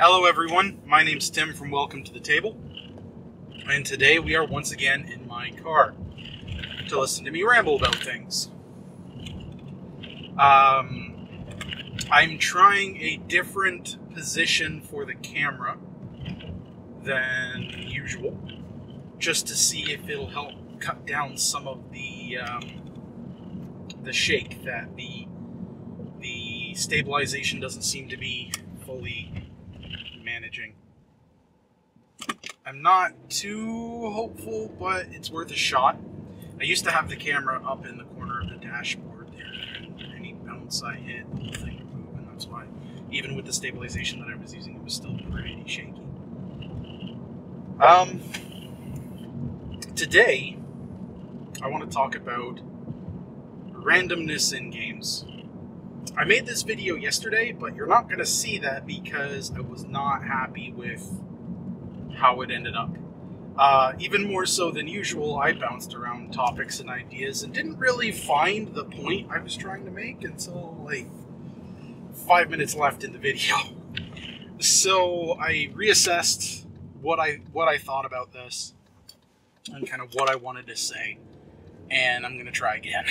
Hello everyone, my name's Tim from Welcome to the Table, and today we are once again in my car to listen to me ramble about things. I'm trying a different position for the camera than usual, just to see if it'll help cut down some of the shake that the stabilization doesn't seem to be fully managing. I'm not too hopeful, but it's worth a shot. I used to have the camera up in the corner of the dashboard there, and any bounce I hit, the whole thing would move, and that's why, even with the stabilization that I was using, it was still pretty shaky. Today, I want to talk about randomness in games. I made this video yesterday, but you're not going to see that because I was not happy with how it ended up. Even more so than usual, I bounced around topics and ideas and didn't really find the point I was trying to make until like 5 minutes left in the video. So I reassessed what I thought about this and kind of what I wanted to say, and I'm going to try again.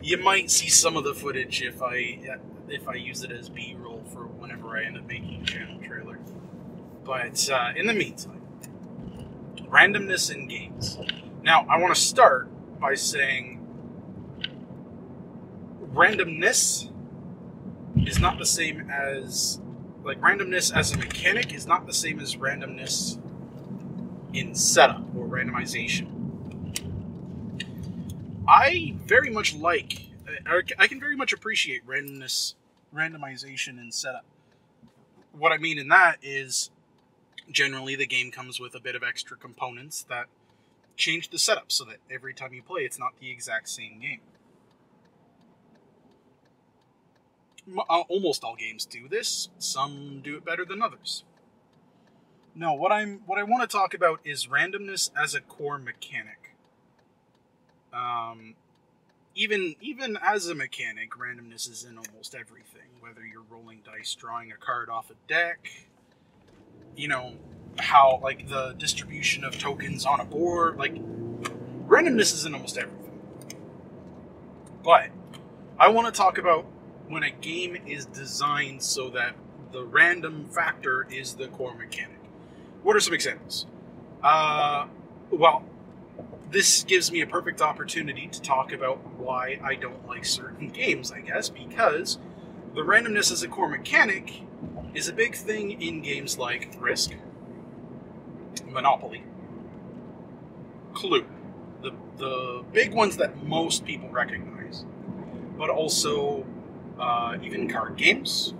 You might see some of the footage if I use it as B-roll for whenever I end up making a channel trailer. But in the meantime, randomness in games. Now, I want to start by saying randomness is not the same as, like, randomness as a mechanic is not the same as randomness in setup or randomization. I very much like, I can very much appreciate randomization in setup. What I mean in that is, generally the game comes with a bit of extra components that change the setup so that every time you play, it's not the exact same game. Almost all games do this. Some do it better than others. No, what I want to talk about is randomness as a core mechanic. Even as a mechanic, randomness is in almost everything. Whether you're rolling dice, drawing a card off a deck, you know, how, like, the distribution of tokens on a board, like, randomness is in almost everything. But I want to talk about when a game is designed so that the random factor is the core mechanic. What are some examples? Well, this gives me a perfect opportunity to talk about why I don't like certain games, I guess, because the randomness as a core mechanic is a big thing in games like Risk, Monopoly, Clue, the big ones that most people recognize, but also even card games,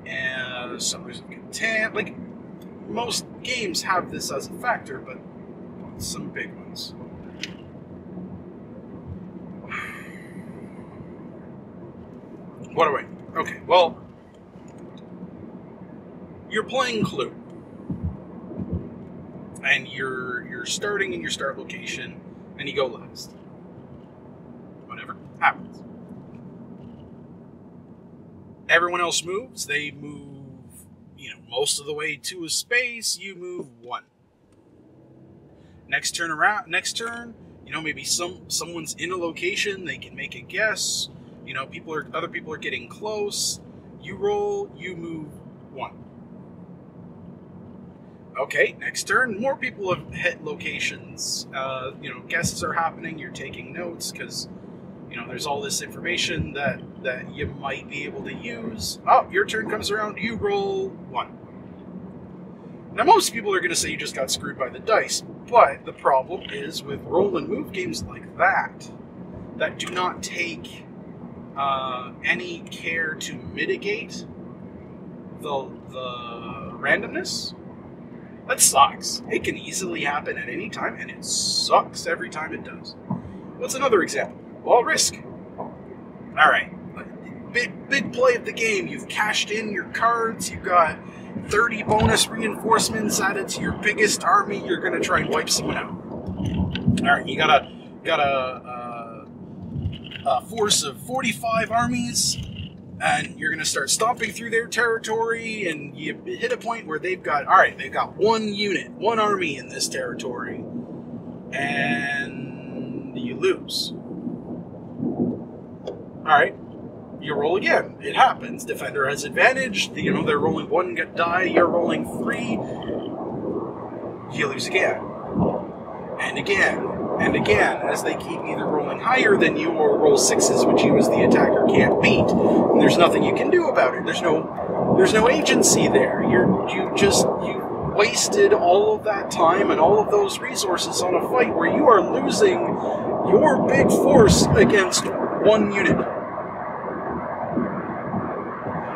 and Settlers of Catan. Like, most games have this as a factor, but some big ones. What do I... Okay, well, you're playing Clue, and you're starting in your start location, and you go last. Whatever happens. Everyone else moves. They move, you know, most of the way to a space. You move one. Next turn, you know, maybe someone's in a location. They can make a guess. You know, other people are getting close. You roll, you move one. Okay, next turn, more people have hit locations. You know, guesses are happening. You're taking notes because, you know, there's all this information that you might be able to use. Oh, your turn comes around. You roll one. Now, most people are going to say you just got screwed by the dice, but the problem is with roll and move games like that do not take any care to mitigate the randomness. That sucks. It can easily happen at any time, and it sucks every time it does. What's another example? Well, Risk. Alright, big play of the game. You've cashed in your cards, you've got 30 bonus reinforcements added to your biggest army. You're going to try and wipe someone out. Alright, you got a force of 45 armies, and you're going to start stomping through their territory, and you hit a point where they've got 1 unit, 1 army in this territory, and you lose. Alright, you roll again. It happens. Defender has advantage. You know, they're rolling 1 die, you're rolling 3. You lose again. And again. And again, as they keep either rolling higher than you or roll 6s, which you as the attacker can't beat. And there's nothing you can do about it. There's no agency there. You wasted all of that time and all of those resources on a fight where you are losing your big force against 1 unit.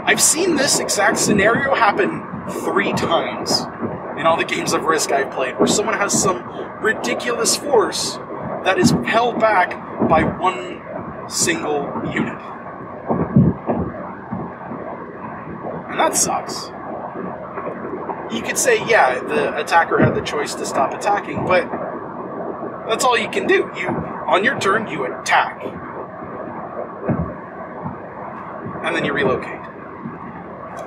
I've seen this exact scenario happen 3 times in all the games of Risk I've played, where someone has some ridiculous force that is held back by 1 single unit. And that sucks. You could say, yeah, the attacker had the choice to stop attacking, but that's all you can do. On your turn, you attack. And then you relocate.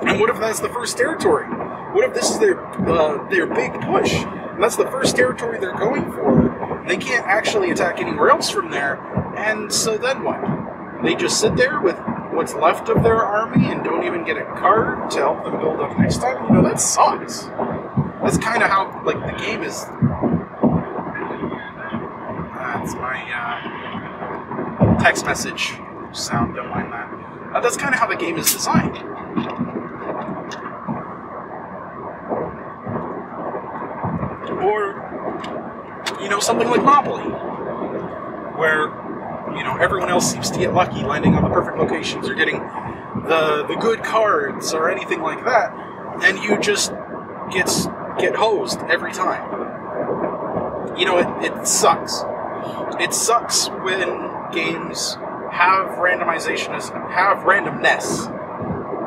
And what if that's the first territory? What if this is their big push? And that's the first territory they're going for. They can't actually attack anywhere else from there. And so then what? They just sit there with what's left of their army and don't even get a card to help them build up next time? You know, that sucks. That's kind of how, like, the game is... That's my text message sound, don't mind that. That's kind of how the game is designed. Or, you know, something like Monopoly, where, you know, everyone else seems to get lucky landing on the perfect locations or getting the good cards or anything like that, and you just get hosed every time. You know, it sucks. It sucks when games have randomness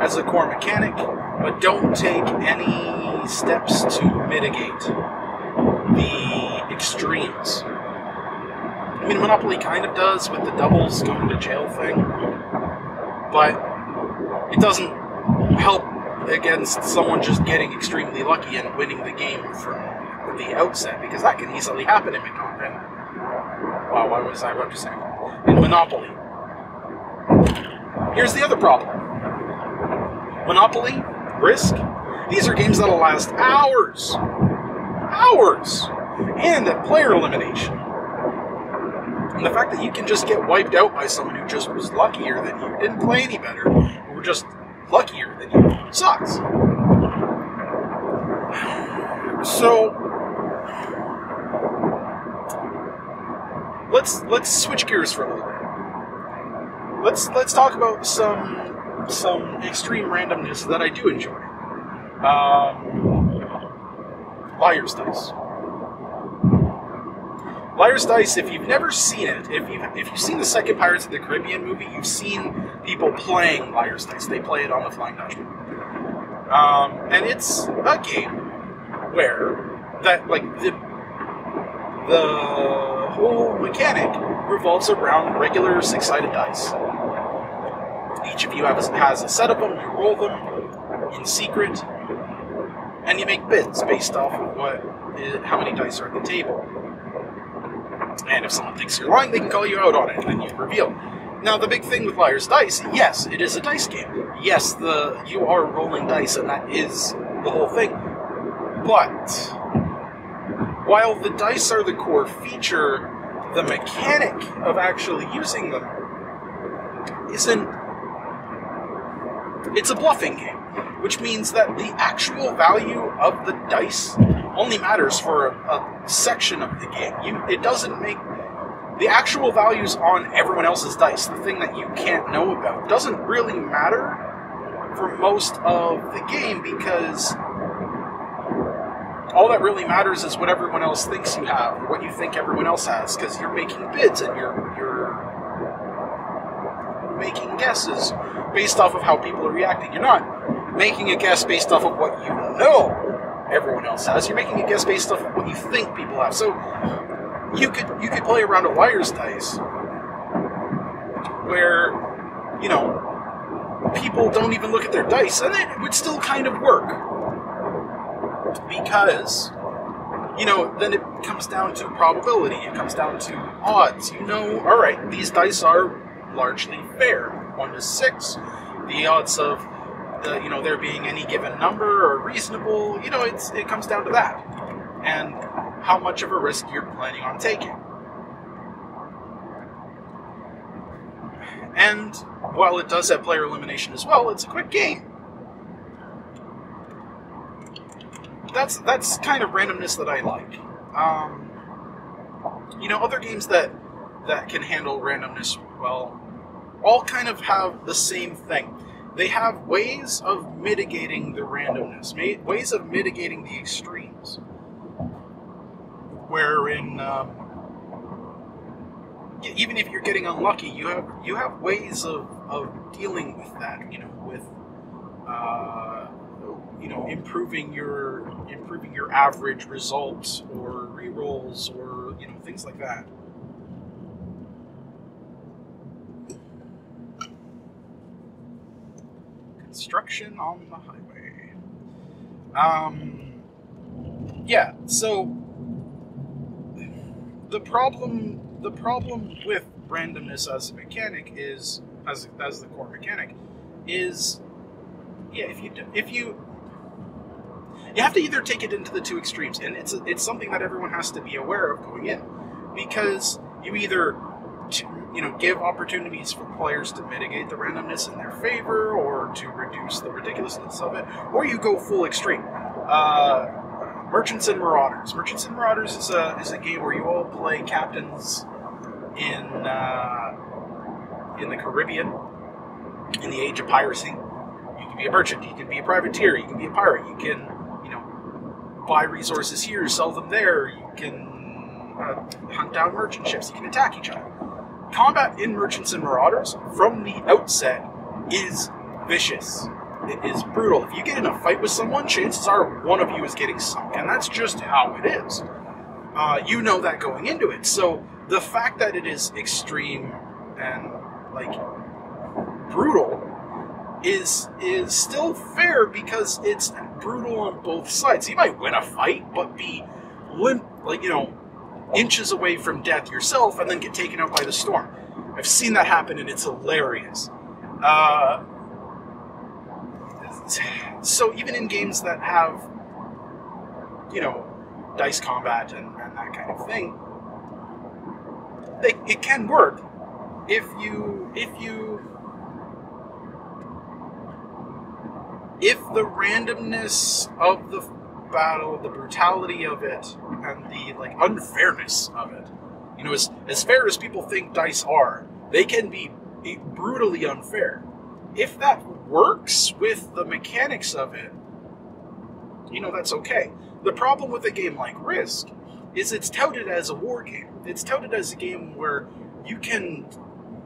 as a core mechanic, but don't take any steps to mitigate the extremes. I mean, Monopoly kind of does with the doubles going to jail thing, but it doesn't help against someone just getting extremely lucky and winning the game from the outset, because that can easily happen in Monopoly. Wow, why was I about to say in Monopoly? Here's the other problem. Monopoly, Risk, these are games that'll last hours. Hours! And at player elimination. And the fact that you can just get wiped out by someone who just was luckier than you, didn't play any better, or were just luckier than you, sucks. So, let's switch gears for a little bit. Let's talk about some extreme randomness that I do enjoy. Liar's Dice. Liar's Dice, if you've never seen it, if you've seen the second Pirates of the Caribbean movie, you've seen people playing Liar's Dice. They play it on the Flying Dutchman. And it's a game where that, like, the whole mechanic revolves around regular 6-sided dice. Each of you has a set of them, you roll them in secret, and you make bids based off of how many dice are at the table. And if someone thinks you're lying, they can call you out on it, and then you reveal. Now, the big thing with Liar's Dice, yes, it is a dice game. Yes, you are rolling dice, and that is the whole thing. But while the dice are the core feature, the mechanic of actually using them isn't... It's a bluffing game, which means that the actual value of the dice only matters for a section of the game. It doesn't make... The actual values on everyone else's dice, the thing that you can't know about, doesn't really matter for most of the game, because all that really matters is what everyone else thinks you have, or what you think everyone else has, because you're making bids and you're making guesses based off of how people are reacting. You're not making a guess based off of what you know everyone else has. You're making a guess based off of what you think people have. So you could play around a Liar's Dice where, you know, people don't even look at their dice, and it would still kind of work. Because, you know, then it comes down to probability, it comes down to odds. You know, alright, these dice are largely fair. 1 to 6. The odds of, you know, there being any given number are reasonable. You know, it comes down to that. And how much of a risk you're planning on taking. And while it does have player elimination as well, it's a quick game. That's kind of randomness that I like. You know, other games that can handle randomness well all kind of have the same thing. They have ways of mitigating the randomness, ways of mitigating the extremes. Wherein, even if you're getting unlucky, you have ways of dealing with that. You know, with you know, improving your average results or rerolls or, you know, things like that. Construction on the highway. Yeah. So the problem with randomness as a mechanic is, as the core mechanic, is, yeah, if you have to either take it into the two extremes, and it's something that everyone has to be aware of going in, because you either, you know, give opportunities for players to mitigate the randomness in their favor or to reduce the ridiculousness of it, or you go full extreme. Merchants and Marauders. Merchants and Marauders is a game where you all play captains in the Caribbean in the age of piracy. You can be a merchant, you can be a privateer, you can be a pirate, you can, you know, buy resources here, sell them there, you can hunt down merchant ships, you can attack each other. Combat in Merchants and Marauders, from the outset, is vicious. It is brutal. If you get in a fight with someone, chances are one of you is getting sunk, and that's just how it is. You know that going into it. So the fact that it is extreme and, like, brutal is still fair, because it's brutal on both sides. You might win a fight, but be limp, like, you know, inches away from death yourself, and then get taken out by the storm. I've seen that happen, and it's hilarious. So even in games that have, you know, dice combat and that kind of thing, it can work if the randomness of the battle, the brutality of it, and the, like, unfairness of it, you know, as fair as people think dice are, they can be brutally unfair. If that works with the mechanics of it, you know, that's okay. The problem with a game like Risk is it's touted as a war game. It's touted as a game where you can,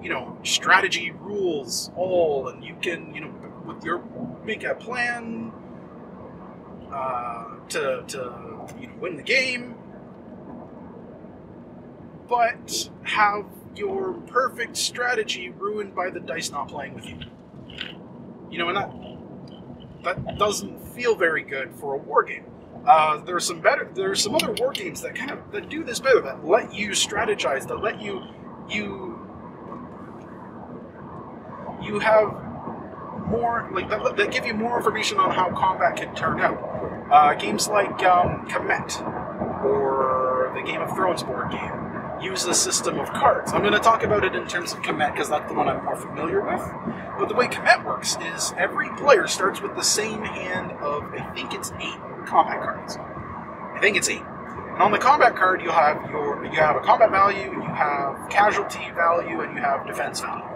you know, strategy rules all, and you can, you know, make a plan to you know, win the game, but have your perfect strategy ruined by the dice not playing with you. You know, and that doesn't feel very good for a war game. There are some other war games that that do this better, that let you strategize, that let you have more, like, that give you more information on how combat can turn out. Games like Kemet or the Game of Thrones board game use a system of cards. I'm going to talk about it in terms of Kemet because that's the one I'm more familiar with. But the way Kemet works is every player starts with the same hand of, I think it's 8 combat cards. I think it's 8. And on the combat card, you have a combat value, you have casualty value, and you have defense value.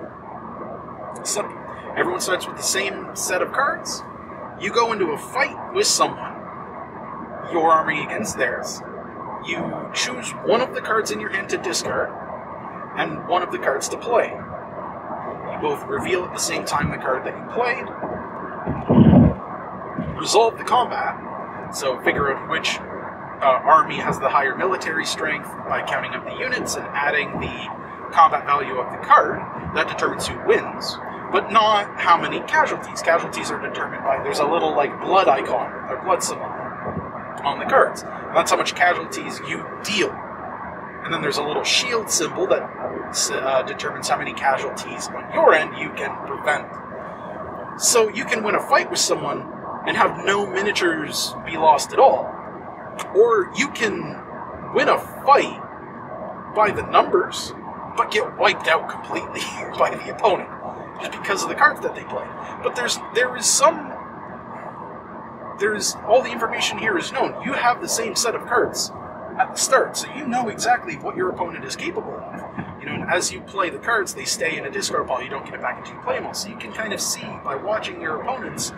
Simple. Everyone starts with the same set of cards. You go into a fight with someone, your army against theirs. You choose one of the cards in your hand to discard, and one of the cards to play. You both reveal at the same time the card that you played, resolve the combat, so figure out which army has the higher military strength by counting up the units and adding the combat value of the card. That determines who wins. but not how many casualties. Casualties are determined by, there's a little like blood icon or blood symbol on the cards. And that's how much casualties you deal. And then there's a little shield symbol that determines how many casualties on your end you can prevent. So you can win a fight with someone and have no miniatures be lost at all. Or you can win a fight by the numbers, but get wiped out completely by the opponent, just because of the cards that they play. But there's all the information here is known. You have the same set of cards at the start, so you know exactly what your opponent is capable of. You know, and as you play the cards, they stay in a discard pile. You don't get it back until you play them all. So you can kind of see by watching your opponents,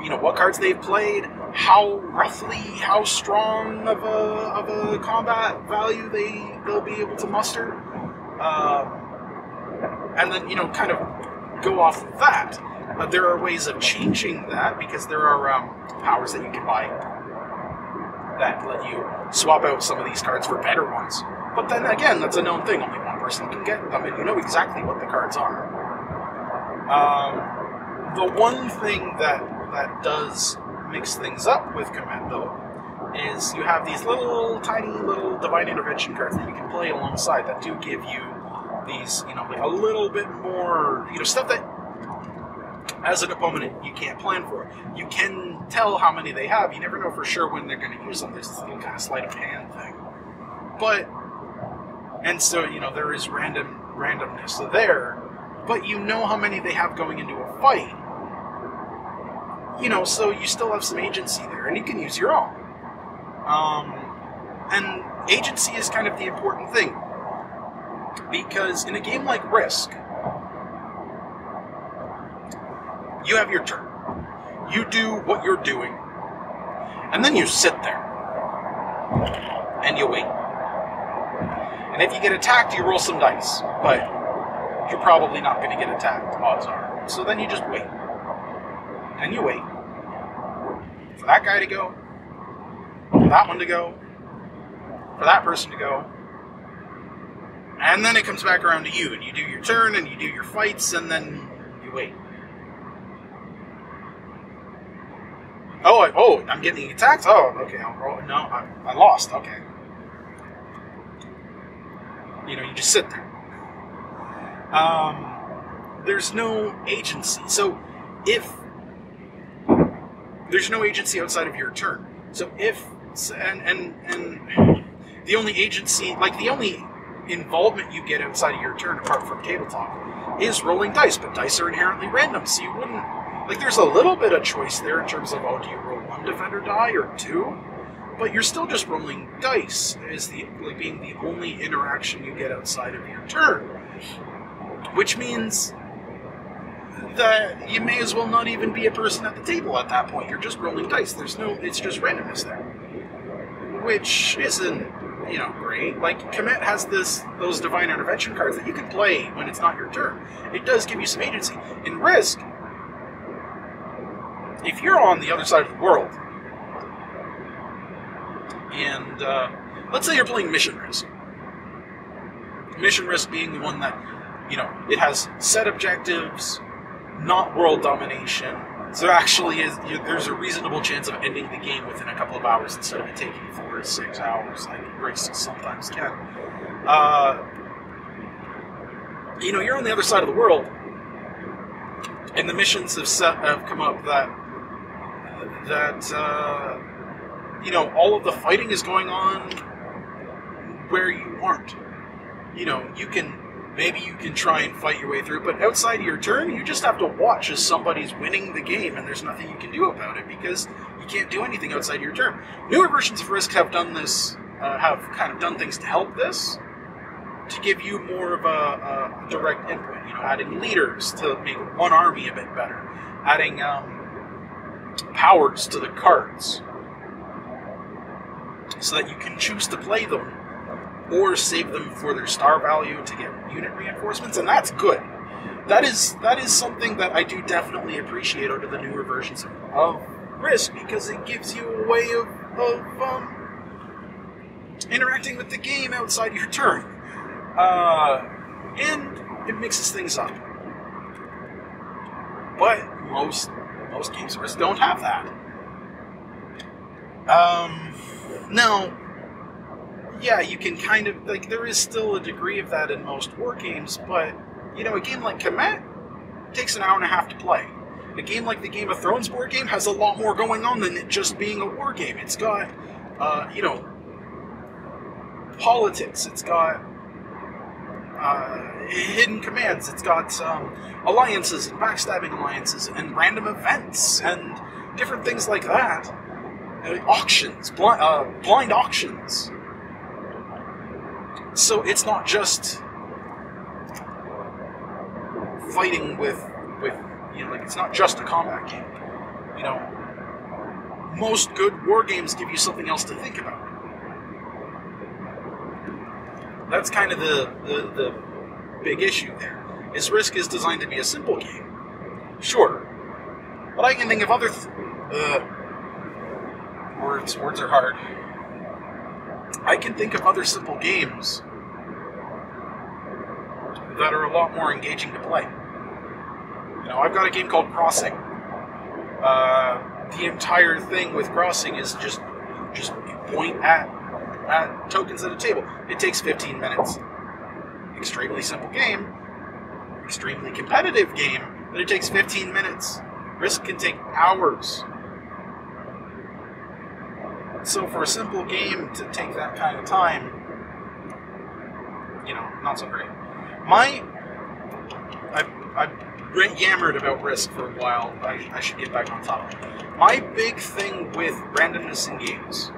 you know, what cards they've played, how strong of a combat value they'll be able to muster, and then, you know, kind of go off of that. There are ways of changing that, because there are powers that you can buy that let you swap out some of these cards for better ones. But then again, that's a known thing. Only one person can get them, and you know exactly what the cards are. The one thing that does mix things up with Command, though, is you have these tiny little Divine Intervention cards that you can play alongside that do give you these, you know, like a little bit more, you know, stuff that as an opponent you can't plan for. You can tell how many they have. You never know for sure when they're going to use them. There's this little kind of sleight of hand thing. And so, you know, there is randomness there, but you know how many they have going into a fight. You know, so you still have some agency there, and you can use your own. And agency is kind of the important thing, because in a game like Risk, you have your turn. You do what you're doing, and then you sit there, and you wait. And if you get attacked, you roll some dice, but you're probably not going to get attacked, odds are. So then you just wait. And you wait for that guy to go, for that one to go, for that person to go, and then it comes back around to you, and you do your turn, and you do your fights, and then you wait. Oh, I'm getting attacked? Oh, okay, I'll roll. No, I lost, okay. You know, you just sit there. There's no agency. So if there's no agency outside of your turn. So if and the only agency, like the only involvement you get outside of your turn, apart from tabletop, is rolling dice. But dice are inherently random, so you wouldn't, like, there's a little bit of choice there in terms of, oh, do you roll one defender die or two? But you're still just rolling dice as being the only interaction you get outside of your turn, which means that you may as well not even be a person at the table at that point. You're just rolling dice. It's just randomness there, which isn't, you know, great. Like, Commit has those Divine Intervention cards that you can play when it's not your turn. It does give you some agency. In Risk, if you're on the other side of the world, and let's say you're playing Mission Risk. Mission Risk being the one that, you know, it has set objectives, not world domination. So there actually is, there's a reasonable chance of ending the game within a couple of hours instead of it taking 4 to 6 hours, like Risk sometimes can. You know, you're on the other side of the world, and the missions have come up that you know, all of the fighting is going on where you aren't. You know, maybe you can try and fight your way through, but outside of your turn, you just have to watch as somebody's winning the game, and there's nothing you can do about it because you can't do anything outside your turn. Newer versions of Risk have done this, have kind of done things to help this, to give you more of a direct input. You know, adding leaders to make one army a bit better, adding powers to the cards, so that you can choose to play them or save them for their star value to get unit reinforcements, and that's good. That is something that I do definitely appreciate out of the newer versions of Risk, because it gives you a way of interacting with the game outside your turn. And it mixes things up. But most games of Risk don't have that. Now, yeah, you can kind of, like, there is still a degree of that in most war games, but, you know, a game like Comet takes an hour and a half to play. A game like the Game of Thrones board game has a lot more going on than it just being a war game. It's got, you know, politics, it's got hidden commands, it's got alliances and backstabbing alliances and random events and different things like that. Auctions, blind auctions. So it's not just fighting with you know, like, it's not just a combat game. You know, most good war games give you something else to think about. That's kind of the big issue there. Is Risk is designed to be a simple game. Sure. But I can think of other words are hard. I can think of other simple games that are a lot more engaging to play. You know, I've got a game called Crossing. The entire thing with Crossing is just point at tokens at a table. It takes 15 minutes. Extremely simple game. Extremely competitive game, but it takes 15 minutes. Risk can take hours. So for a simple game to take that kind of time, you know, not so great. I've yammered about Risk for a while. I should get back on topic. My big thing with randomness in games,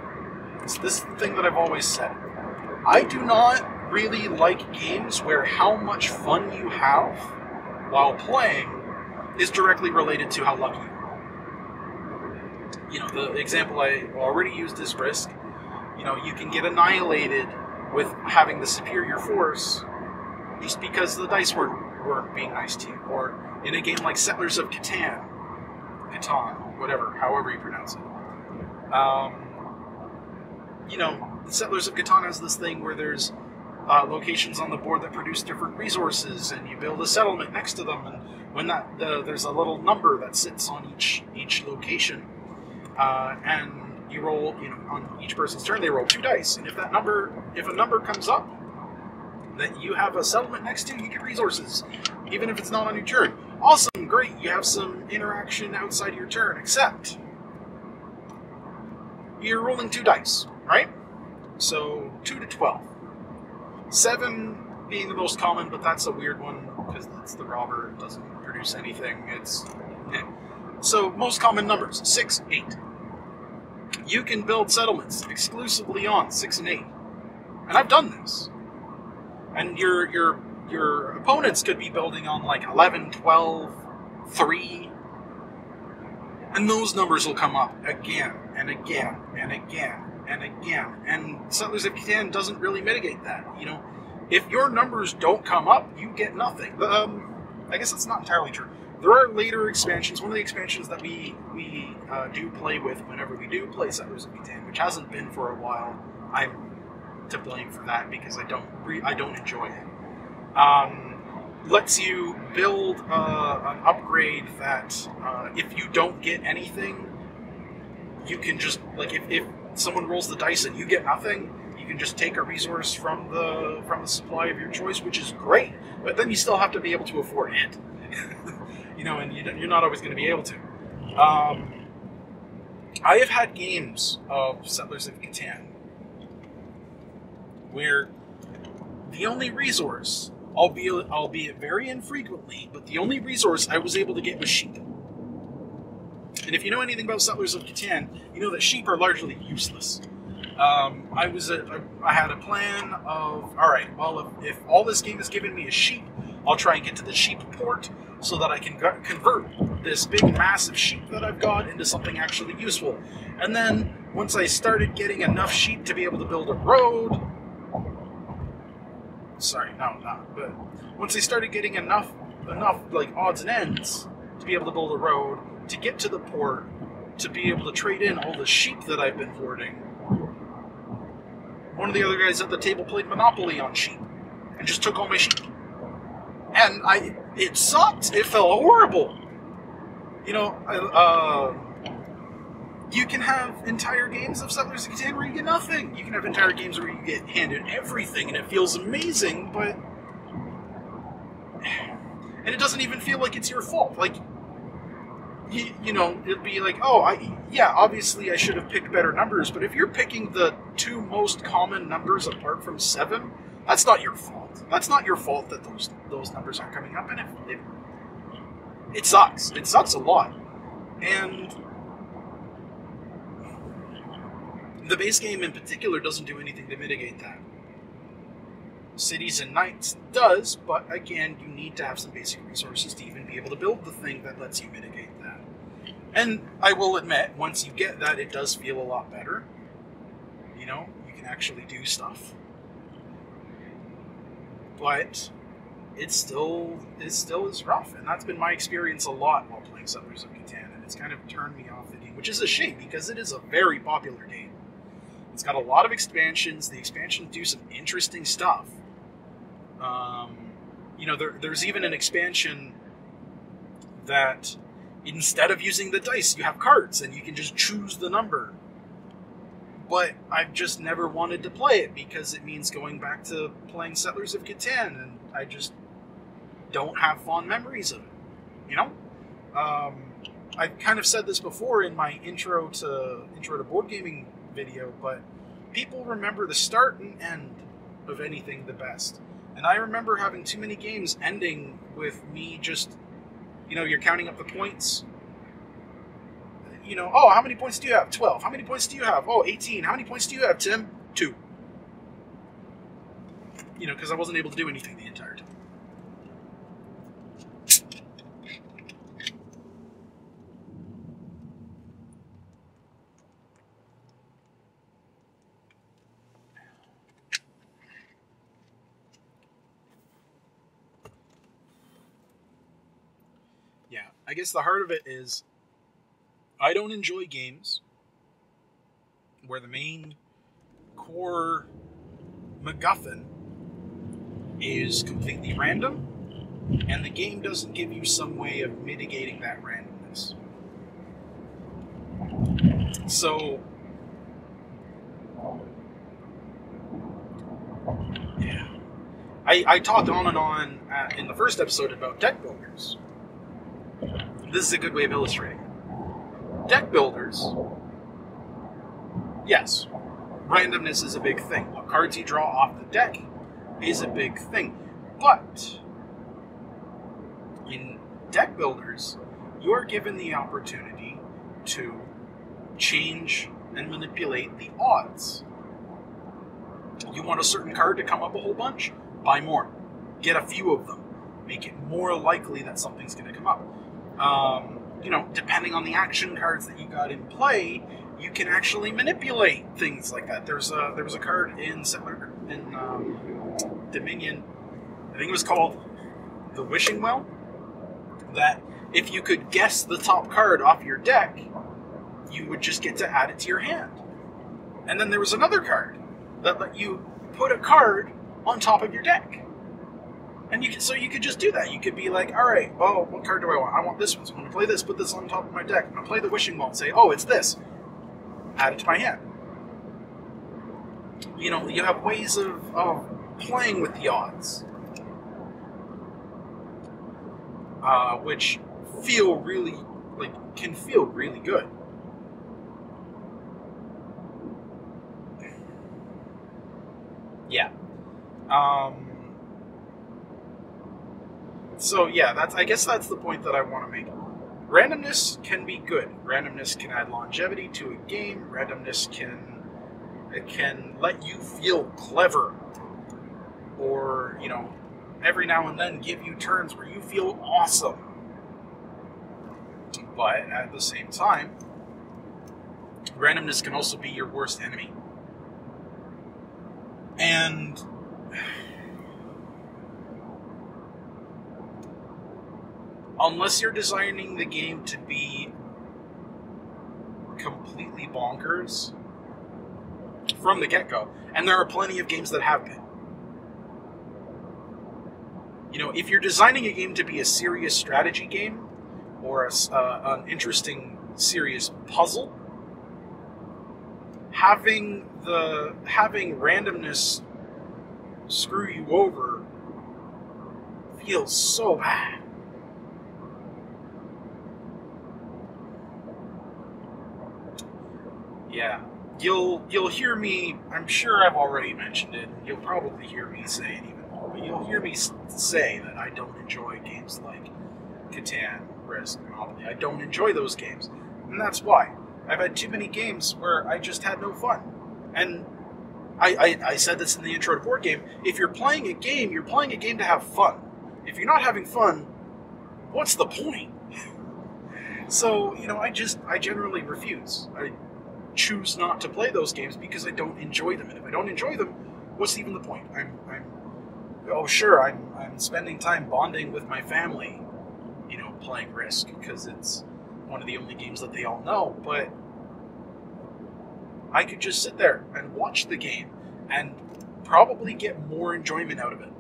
it's this thing that I've always said. I do not really like games where how much fun you have while playing is directly related to how lucky you are. You know, the example I already used is Risk. You know, you can get annihilated with having the superior force just because the dice weren't being nice to you. Or in a game like Settlers of Catan, whatever, however you pronounce it. You know, Settlers of Catan has this thing where there's locations on the board that produce different resources, and you build a settlement next to them, and when there's a little number that sits on each location, and you roll, you know, on each person's turn they roll 2 dice, and if a number comes up that you have a settlement next to, you get resources, even if it's not on your turn. Awesome, great, you have some interaction outside your turn, except you're rolling 2 dice, right? So 2 to 12. 7 being the most common, but that's a weird one because that's the robber. It doesn't produce anything. So most common numbers: 6, 8. You can build settlements exclusively on 6 and 8, and I've done this. And your opponents could be building on like 11, 12, 3, and those numbers will come up again and again and again and again. And Settlers of Catan doesn't really mitigate that. You know, if your numbers don't come up, you get nothing. I guess that's not entirely true. There are later expansions. One of the expansions that we do play with whenever we do play Settlers of Catan, which hasn't been for a while. I'm to blame for that because I don't enjoy it. Lets you build an upgrade that if you don't get anything, you can just, like, if someone rolls the dice and you get nothing, you can just take a resource from the supply of your choice, which is great. But then you still have to be able to afford it, you know, and you're not always going to be able to. I have had games of Settlers of Catan where the only resource, albeit very infrequently, but the only resource I was able to get was sheep. And if you know anything about Settlers of Catan, you know that sheep are largely useless. I had a plan of, alright, well, if all this game is giving me is sheep, I'll try and get to the sheep port so that I can convert this big, massive sheep that I've got into something actually useful. And then, once I started getting enough sheep to be able to build a road, but once I started getting enough like odds and ends to be able to build a road, to get to the port, to be able to trade in all the sheep that I've been hoarding, one of the other guys at the table played Monopoly on sheep and just took all my sheep. And it sucked. It felt horrible. You know, you can have entire games of Settlers of Catan where you get nothing. You can have entire games where you get handed everything and it feels amazing, but... And it doesn't even feel like it's your fault. Like, you know, it'd be like, oh, yeah, obviously I should have picked better numbers, but if you're picking the two most common numbers apart from 7, that's not your fault. That's not your fault that those numbers aren't coming up, and it sucks. It sucks a lot. And the base game in particular doesn't do anything to mitigate that. Cities and Nights does, but again, you need to have some basic resources to even be able to build the thing that lets you mitigate that. And I will admit, once you get that, it does feel a lot better. You know, you can actually do stuff. But it still is rough, and that's been my experience a lot while playing Settlers of Catan, and it's kind of turned me off the game, which is a shame, because it is a very popular game. It's got a lot of expansions. The expansions do some interesting stuff. You know, there's even an expansion that instead of using the dice, you have cards, and you can just choose the number. But I've just never wanted to play it, because it means going back to playing Settlers of Catan, and I just don't have fond memories of it, you know? I've kind of said this before in my intro to board gaming video, but people remember the start and end of anything the best. And I remember having too many games ending with me just, you know, you're counting up the points. You know, oh, how many points do you have? 12. How many points do you have? Oh, 18. How many points do you have, Tim? 2. You know, because I wasn't able to do anything the entire time. Yeah, I guess the heart of it is I don't enjoy games where the main core MacGuffin is completely random, and the game doesn't give you some way of mitigating that randomness. So, yeah. I talked on and on in the first episode about deck builders. This is a good way of illustrating it. Deck builders, yes, randomness is a big thing. What cards you draw off the deck is a big thing. But in deck builders, you are given the opportunity to change and manipulate the odds. You want a certain card to come up a whole bunch? Buy more. Get a few of them. Make it more likely that something's going to come up. You know, depending on the action cards that you got in play, you can actually manipulate things like that. There was a card in Dominion, I think it was called the Wishing Well, that if you could guess the top card off your deck, you would just get to add it to your hand. And then there was another card that let you put a card on top of your deck. And so you could just do that. You could be like, all right, well, what card do I want? I want this one. So I'm going to play this, put this on top of my deck. I'm going to play the Wishing Well and say, oh, it's this. Add it to my hand. You know, you have ways of playing with the odds. Which feel really, can feel really good. Yeah. So yeah, I guess that's the point that I want to make. Randomness can be good. Randomness can add longevity to a game. Randomness can let you feel clever, or, you know, every now and then give you turns where you feel awesome. But at the same time, randomness can also be your worst enemy. And unless you're designing the game to be completely bonkers from the get-go, and there are plenty of games that have been, You know, if you're designing a game to be a serious strategy game or an interesting, serious puzzle, having randomness screw you over feels so bad. Yeah, you'll hear me. I'm sure I've already mentioned it. You'll probably hear me say it even more, but you'll hear me say that I don't enjoy games like Catan, Risk, Monopoly. I don't enjoy those games, and that's why. I've had too many games where I just had no fun. And I said this in the intro to board game. If you're playing a game, you're playing a game to have fun. If you're not having fun, what's the point? So, you know, I generally refuse. I choose not to play those games because I don't enjoy them. And if I don't enjoy them, what's even the point? I'm spending time bonding with my family, you know, playing Risk because it's one of the only games that they all know, but I could just sit there and watch the game and probably get more enjoyment out of it.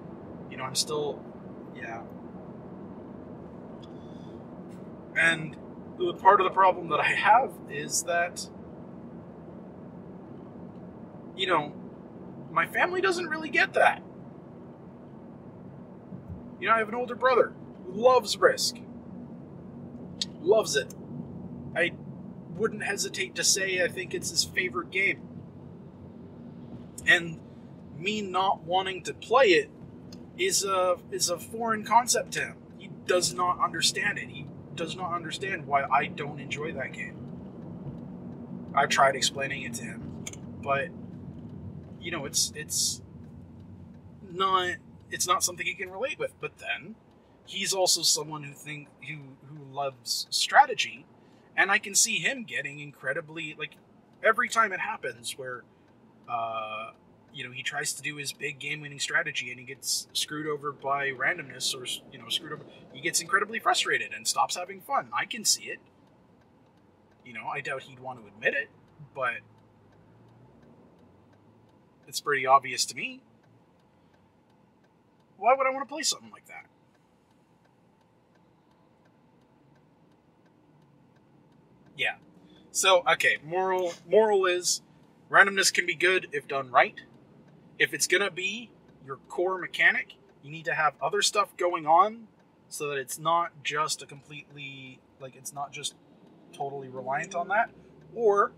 You know, I'm still, yeah. And the part of the problem that I have is that, you know, my family doesn't really get that. You know, I have an older brother who loves Risk. Loves it. I wouldn't hesitate to say I think it's his favorite game. And me not wanting to play it is a foreign concept to him. He does not understand it. He does not understand why I don't enjoy that game. I've tried explaining it to him, but you know, it's not something he can relate with. But then he's also someone who loves strategy, and I can see him getting incredibly, like, every time it happens where you know, he tries to do his big game-winning strategy and he gets screwed over by randomness, or, you know, he gets incredibly frustrated and stops having fun. I can see it. You know, I doubt he'd want to admit it, but it's pretty obvious to me. Why would I want to play something like that? Yeah. So, okay, moral is randomness can be good if done right. If it's going to be your core mechanic, you need to have other stuff going on so that it's not just it's not just totally reliant on that, or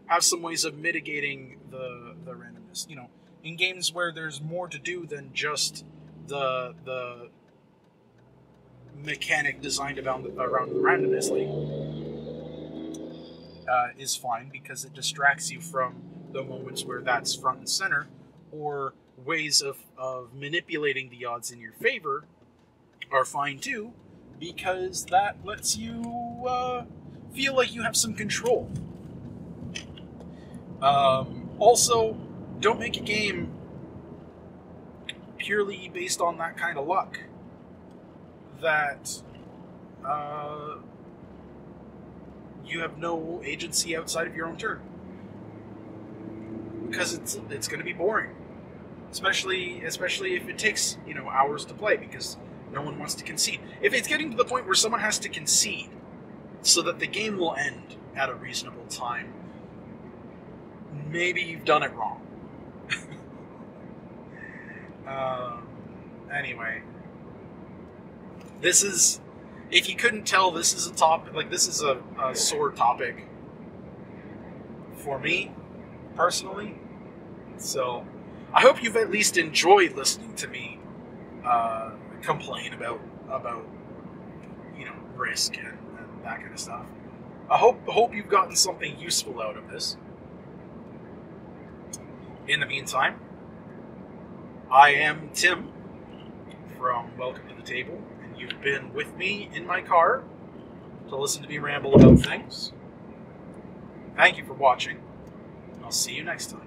have some ways of mitigating the randomness. You know, in games where there's more to do than just the mechanic designed around the randomness, is fine because it distracts you from the moments where that's front and center, or ways of manipulating the odds in your favor are fine too, because that lets you feel like you have some control. Also, don't make a game purely based on that kind of luck that you have no agency outside of your own turn, because it's going to be boring, especially if it takes, you know, hours to play, because no one wants to concede. If it's getting to the point where someone has to concede so that the game will end at a reasonable time, maybe you've done it wrong. Anyway, this is, if you couldn't tell, this is a topic, like, this is a sore topic for me, personally. So, I hope you've at least enjoyed listening to me complain about you know, Risk and that kind of stuff. I hope you've gotten something useful out of this. In the meantime, I am Tim from Welcome to the Table, and you've been with me in my car to listen to me ramble about things. Thank you for watching. I'll see you next time.